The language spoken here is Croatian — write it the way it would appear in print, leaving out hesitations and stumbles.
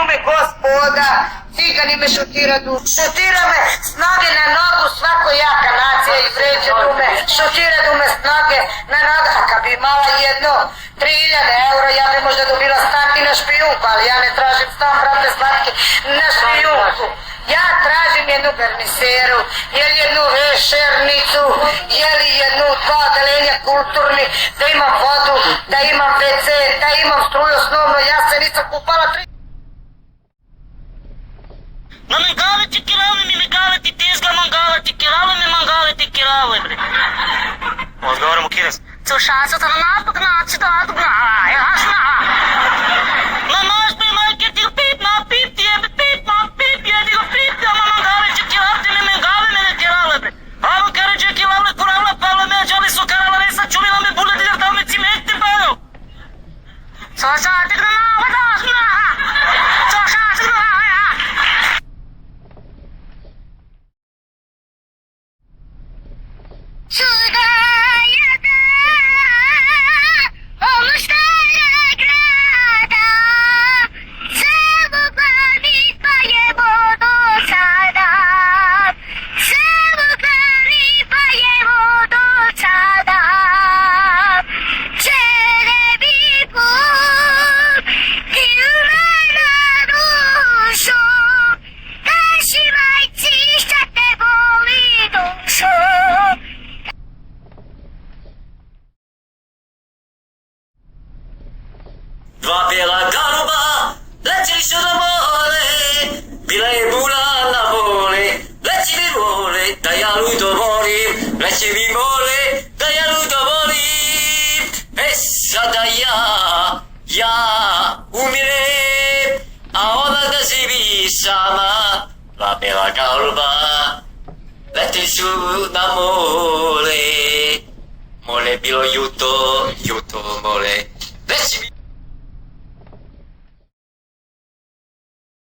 me gospoda, cigani me šutiradu. Šutira me snage na nogu, svako jaka nacija i vreće dume. Šutiradu me snage na nogu, a kad bi imala jedno 3000 eura, ja bi možda dobila stan i na špijunku, ali ja ne tražim stan, brate slatki, na špijunku. Ja tražim jednu verniseru, jeli jednu vešernicu, jeli jednu 2 odelenja kulturni, da imam vodu, da imam WC, da imam struju osnovno, ja se nisam kupala 3... Ma mangale ti kirale mi mangale ti tezga mangale ti kirale mi mangale ti kirale bre. Odgovorimo Kiras. Co šansa to na pognači da odgna, jasna. Ma maš bi majke ti pip na pip ti jebe pip na pip jedi go pip ti ama mangale ti kirale ti mi mangale mi kirale bre. Alo kare ti kirale kurala palo me jali su karala resa čuli na me bule dir da me cimete palo. Co šansa ti na odgna. Co šansa ti na Dva bijela galuba letjeli su na more, bila je bula na vole, leci mi vole, da ja ludo volim, leci mi vole, da ja ludo volim. E sada ja umirem, a ona da živi sama. Dva bijela galuba letjeli su na more, more bilo juto mole.